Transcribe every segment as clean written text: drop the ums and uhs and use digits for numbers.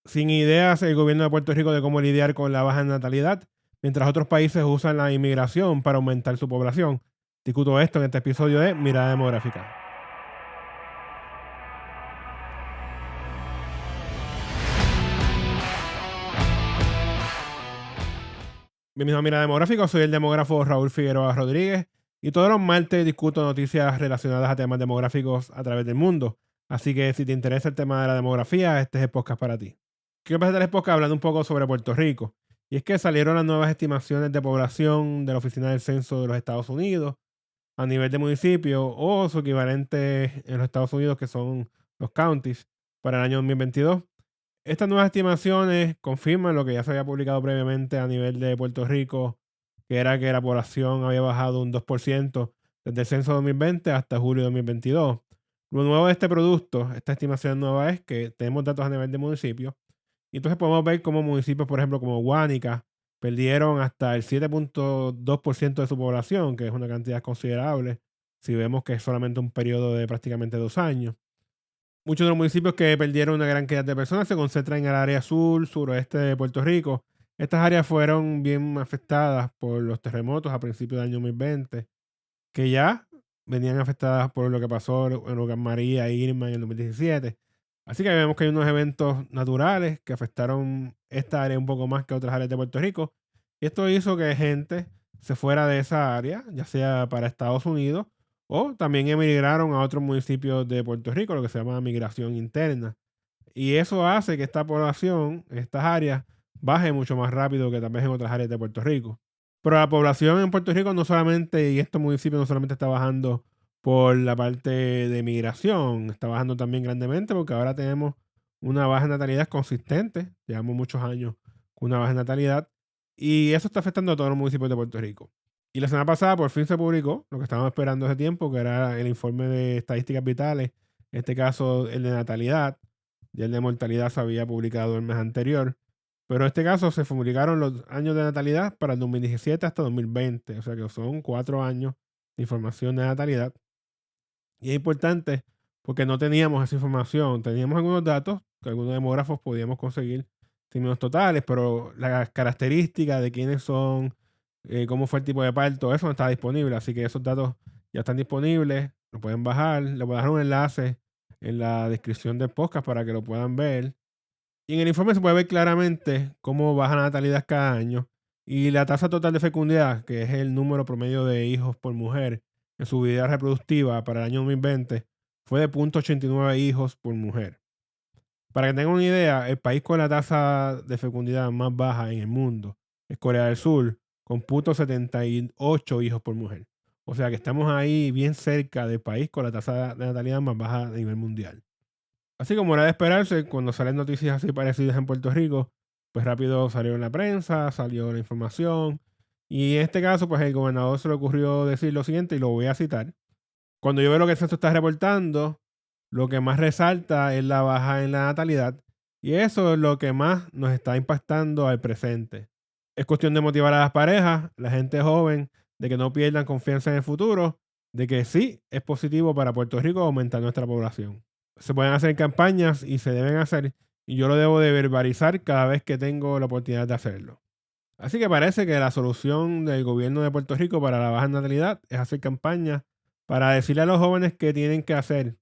sin ideas el gobierno de Puerto Rico de cómo lidiar con la baja natalidad, mientras otros países usan la inmigración para aumentar su población. Discuto esto en este episodio de Mirada Demográfica. Bienvenido a Mirada Demográfica, soy el demógrafo Raúl Figueroa Rodríguez y todos los martes discuto noticias relacionadas a temas demográficos a través del mundo. Así que si te interesa el tema de la demografía, este es el podcast para ti. Quiero empezar el podcast hablando un poco sobre Puerto Rico. Y es que salieron las nuevas estimaciones de población de la Oficina del Censo de los Estados Unidos a nivel de municipio o su equivalente en los Estados Unidos, que son los counties, para el año 2022. Estas nuevas estimaciones confirman lo que ya se había publicado previamente a nivel de Puerto Rico, que era que la población había bajado un 2% desde el censo 2020 hasta julio de 2022. Lo nuevo de este producto, esta estimación nueva, es que tenemos datos a nivel de municipio y entonces podemos ver cómo municipios, por ejemplo, como Guánica, perdieron hasta el 7.2% de su población, que es una cantidad considerable, si vemos que es solamente un periodo de prácticamente 2 años. Muchos de los municipios que perdieron una gran cantidad de personas se concentran en el área sur, suroeste de Puerto Rico. Estas áreas fueron bien afectadas por los terremotos a principios del año 2020, que ya venían afectadas por lo que pasó en Huracán María e Irma en el 2017. Así que vemos que hay unos eventos naturales que afectaron esta área un poco más que otras áreas de Puerto Rico. Y esto hizo que gente se fuera de esa área, ya sea para Estados Unidos o también emigraron a otros municipios de Puerto Rico, lo que se llama migración interna. Y eso hace que esta población en estas áreas baje mucho más rápido que tal vez en otras áreas de Puerto Rico. Pero la población en Puerto Rico no solamente, y estos municipios no solamente está bajando por la parte de migración, está bajando también grandemente porque ahora tenemos una baja natalidad consistente, llevamos muchos años con una baja natalidad, y eso está afectando a todos los municipios de Puerto Rico. Y la semana pasada por fin se publicó lo que estábamos esperando hace tiempo, que era el informe de estadísticas vitales, en este caso el de natalidad, ya el de mortalidad se había publicado el mes anterior, pero en este caso se publicaron los años de natalidad para el 2017 hasta 2020, o sea que son 4 años de información de natalidad. Y es importante porque no teníamos esa información, teníamos algunos datos que algunos demógrafos podíamos conseguir términos totales, pero las características de quiénes son, cómo fue el tipo de parto, eso no está disponible, así que esos datos ya están disponibles, lo pueden bajar, le voy a dejar un enlace en la descripción del podcast para que lo puedan ver. Y en el informe se puede ver claramente cómo baja la natalidad cada año y la tasa total de fecundidad, que es el número promedio de hijos por mujer en su vida reproductiva para el año 2020, fue de 0.89 hijos por mujer. Para que tengan una idea, el país con la tasa de fecundidad más baja en el mundo es Corea del Sur, con 0.78 hijos por mujer. O sea que estamos ahí bien cerca del país con la tasa de natalidad más baja a nivel mundial. Así como era de esperarse, cuando salen noticias así parecidas en Puerto Rico, pues rápido salió en la prensa, salió la información. Y en este caso, pues el gobernador se le ocurrió decir lo siguiente y lo voy a citar. Cuando yo veo lo que el censo está reportando, lo que más resalta es la baja en la natalidad y eso es lo que más nos está impactando al presente. Es cuestión de motivar a las parejas, la gente joven, de que no pierdan confianza en el futuro, de que sí es positivo para Puerto Rico aumentar nuestra población. Se pueden hacer campañas y se deben hacer y yo lo debo de verbalizar cada vez que tengo la oportunidad de hacerlo. Así que parece que la solución del gobierno de Puerto Rico para la baja natalidad es hacer campañas para decirle a los jóvenes qué tienen que hacer.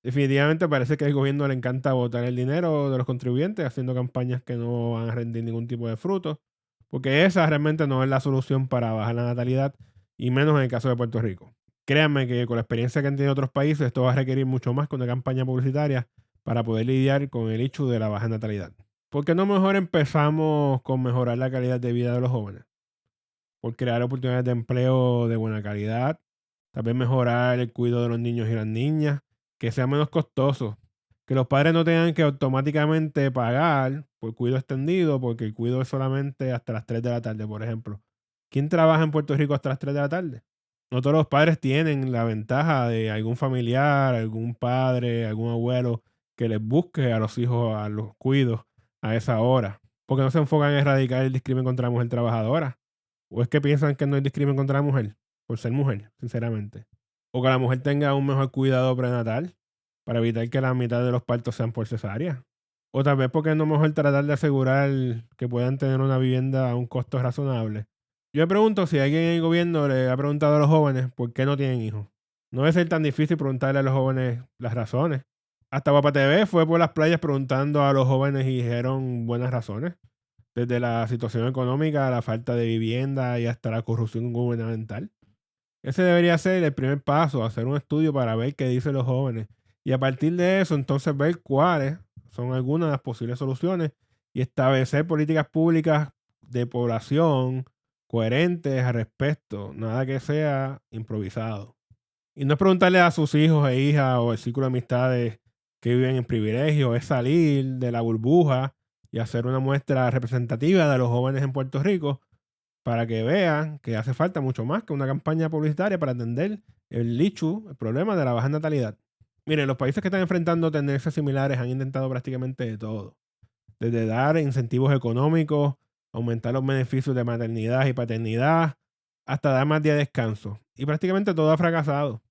Definitivamente parece que al gobierno le encanta botar el dinero de los contribuyentes haciendo campañas que no van a rendir ningún tipo de fruto, porque esa realmente no es la solución para bajar la natalidad y menos en el caso de Puerto Rico. Créanme que con la experiencia que han tenido otros países, esto va a requerir mucho más que una campaña publicitaria para poder lidiar con el hecho de la baja natalidad. ¿Por qué no mejor empezamos con mejorar la calidad de vida de los jóvenes? Por crear oportunidades de empleo de buena calidad, tal vez mejorar el cuidado de los niños y las niñas, que sea menos costoso, que los padres no tengan que automáticamente pagar por cuidado extendido, porque el cuidado es solamente hasta las 3 de la tarde, por ejemplo. ¿Quién trabaja en Puerto Rico hasta las 3 de la tarde? No todos los padres tienen la ventaja de algún familiar, algún padre, algún abuelo que les busque a los hijos a los cuidos a esa hora, porque no se enfocan en erradicar el discrimen contra la mujer trabajadora. ¿O es que piensan que no hay discrimen contra la mujer por ser mujer, sinceramente? O que la mujer tenga un mejor cuidado prenatal para evitar que la mitad de los partos sean por cesárea. O tal vez porque no mejor tratar de asegurar que puedan tener una vivienda a un costo razonable. Yo me pregunto si alguien en el gobierno le ha preguntado a los jóvenes por qué no tienen hijos. No debe ser tan difícil preguntarle a los jóvenes las razones. Hasta Guapa TV fue por las playas preguntando a los jóvenes y dijeron buenas razones. Desde la situación económica, la falta de vivienda y hasta la corrupción gubernamental. Ese debería ser el primer paso, hacer un estudio para ver qué dicen los jóvenes. Y a partir de eso, entonces ver cuáles son algunas de las posibles soluciones y establecer políticas públicas de población coherentes al respecto. Nada que sea improvisado. Y no es preguntarle a sus hijos e hijas o el círculo de amistades que viven en privilegio, es salir de la burbuja y hacer una muestra representativa de los jóvenes en Puerto Rico para que vean que hace falta mucho más que una campaña publicitaria para atender el problema de la baja natalidad. Miren, los países que están enfrentando tendencias similares han intentado prácticamente de todo, desde dar incentivos económicos, aumentar los beneficios de maternidad y paternidad, hasta dar más días de descanso. Y prácticamente todo ha fracasado.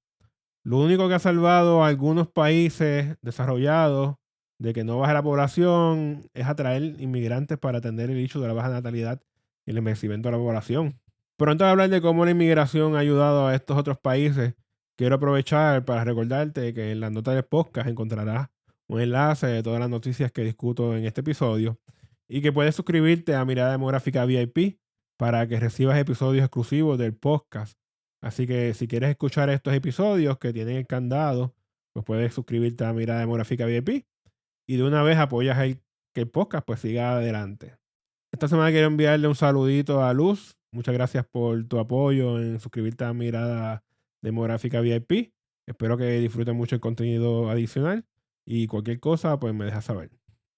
Lo único que ha salvado a algunos países desarrollados de que no baje la población es atraer inmigrantes para atender el hecho de la baja natalidad y el envejecimiento de la población. Pero antes de hablar de cómo la inmigración ha ayudado a estos otros países, quiero aprovechar para recordarte que en las notas del podcast encontrarás un enlace de todas las noticias que discuto en este episodio y que puedes suscribirte a Mirada Demográfica VIP para que recibas episodios exclusivos del podcast. Así que si quieres escuchar estos episodios que tienen el candado, pues puedes suscribirte a Mirada Demográfica VIP y de una vez apoyas que el podcast pues siga adelante. Esta semana quiero enviarle un saludito a Luz. Muchas gracias por tu apoyo en suscribirte a Mirada Demográfica VIP. Espero que disfruten mucho el contenido adicional y cualquier cosa pues me dejas saber.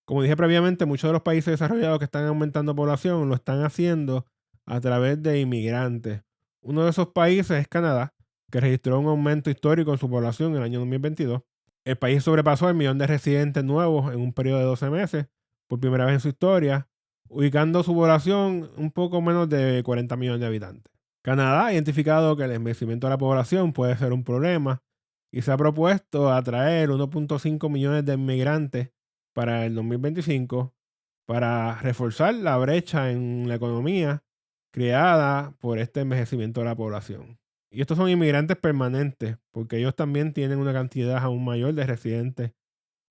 Como dije previamente, muchos de los países desarrollados que están aumentando población lo están haciendo a través de inmigrantes. Uno de esos países es Canadá, que registró un aumento histórico en su población en el año 2022. El país sobrepasó el millón de residentes nuevos en un periodo de 12 meses, por primera vez en su historia, ubicando su población un poco menos de 40 millones de habitantes. Canadá ha identificado que el envejecimiento de la población puede ser un problema y se ha propuesto atraer 1.5 millones de inmigrantes para el 2025 para reforzar la brecha en la economía creada por este envejecimiento de la población. Y estos son inmigrantes permanentes, porque ellos también tienen una cantidad aún mayor de residentes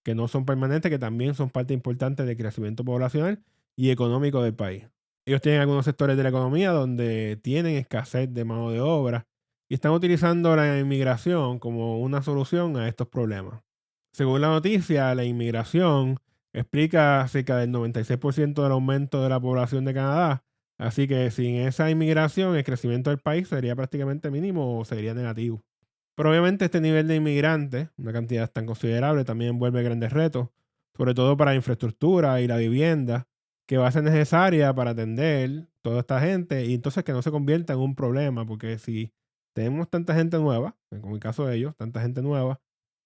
que no son permanentes, que también son parte importante del crecimiento poblacional y económico del país. Ellos tienen algunos sectores de la economía donde tienen escasez de mano de obra y están utilizando la inmigración como una solución a estos problemas. Según la noticia, la inmigración explica cerca del 96% del aumento de la población de Canadá, así que sin esa inmigración el crecimiento del país sería prácticamente mínimo o sería negativo. Pero obviamente este nivel de inmigrantes, una cantidad tan considerable, también envuelve grandes retos, sobre todo para la infraestructura y la vivienda, que va a ser necesaria para atender toda esta gente y entonces que no se convierta en un problema, porque si tenemos tanta gente nueva, como el caso de ellos, tanta gente nueva,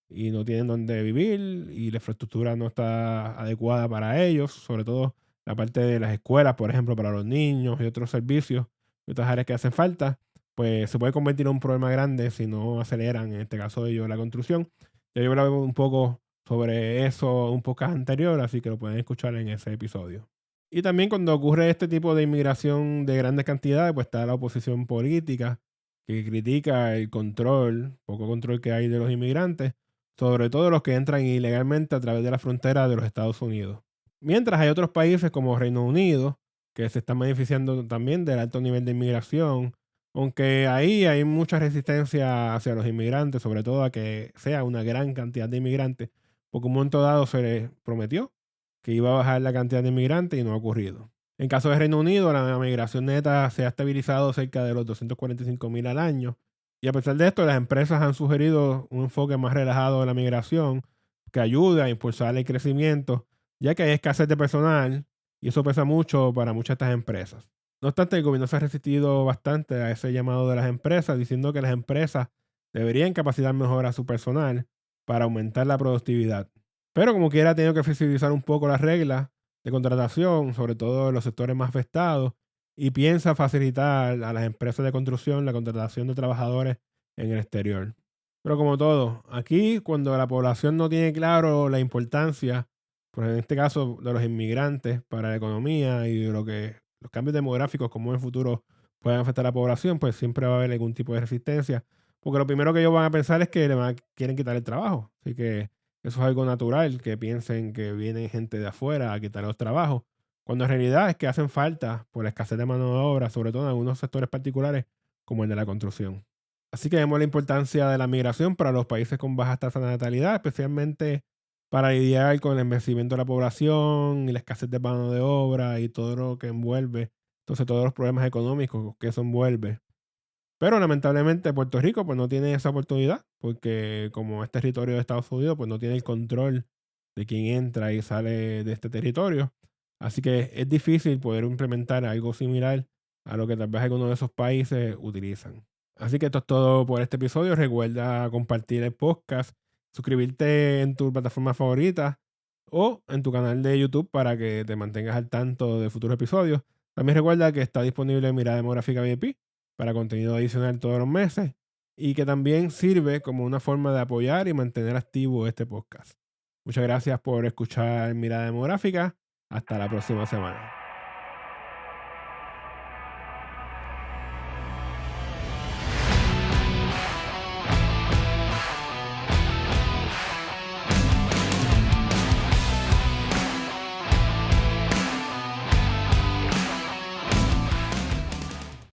y no tienen dónde vivir y la infraestructura no está adecuada para ellos, sobre todo la parte de las escuelas, por ejemplo, para los niños y otros servicios y otras áreas que hacen falta, pues se puede convertir en un problema grande si no aceleran, en este caso de ellos, la construcción. Ya yo hablaba un poco sobre eso un poco anterior, así que lo pueden escuchar en ese episodio. Y también cuando ocurre este tipo de inmigración de grandes cantidades, pues está la oposición política que critica el control, poco control que hay de los inmigrantes, sobre todo los que entran ilegalmente a través de la frontera de los Estados Unidos. Mientras hay otros países como Reino Unido que se están beneficiando también del alto nivel de inmigración, aunque ahí hay mucha resistencia hacia los inmigrantes, sobre todo a que sea una gran cantidad de inmigrantes, porque un momento dado se les prometió que iba a bajar la cantidad de inmigrantes y no ha ocurrido. En caso de Reino Unido, la migración neta se ha estabilizado cerca de los 245,000 al año. Y a pesar de esto, las empresas han sugerido un enfoque más relajado de la migración que ayuda a impulsar el crecimiento, ya que hay escasez de personal y eso pesa mucho para muchas de estas empresas. No obstante, el gobierno se ha resistido bastante a ese llamado de las empresas, diciendo que las empresas deberían capacitar mejor a su personal para aumentar la productividad. Pero como quiera, ha tenido que flexibilizar un poco las reglas de contratación, sobre todo en los sectores más afectados, y piensa facilitar a las empresas de construcción la contratación de trabajadores en el exterior. Pero como todo, aquí cuando la población no tiene claro la importancia, pues en este caso de los inmigrantes para la economía y de lo que los cambios demográficos, como en el futuro pueden afectar a la población, pues siempre va a haber algún tipo de resistencia. Porque lo primero que ellos van a pensar es que quieren quitar el trabajo. Así que eso es algo natural, que piensen que viene gente de afuera a quitar los trabajos. Cuando en realidad es que hacen falta por la escasez de mano de obra, sobre todo en algunos sectores particulares, como el de la construcción. Así que vemos la importancia de la migración para los países con bajas tasas de natalidad, especialmente para lidiar con el envejecimiento de la población y la escasez de mano de obra y todo lo que envuelve, entonces todos los problemas económicos que eso envuelve. Pero lamentablemente Puerto Rico pues no tiene esa oportunidad porque como es territorio de Estados Unidos pues no tiene el control de quién entra y sale de este territorio. Así que es difícil poder implementar algo similar a lo que tal vez algunos de esos países utilizan. Así que esto es todo por este episodio. Recuerda compartir el podcast, suscribirte en tu plataforma favorita o en tu canal de YouTube para que te mantengas al tanto de futuros episodios. También recuerda que está disponible Mirada Demográfica VIP para contenido adicional todos los meses y que también sirve como una forma de apoyar y mantener activo este podcast. Muchas gracias por escuchar Mirada Demográfica. Hasta la próxima semana.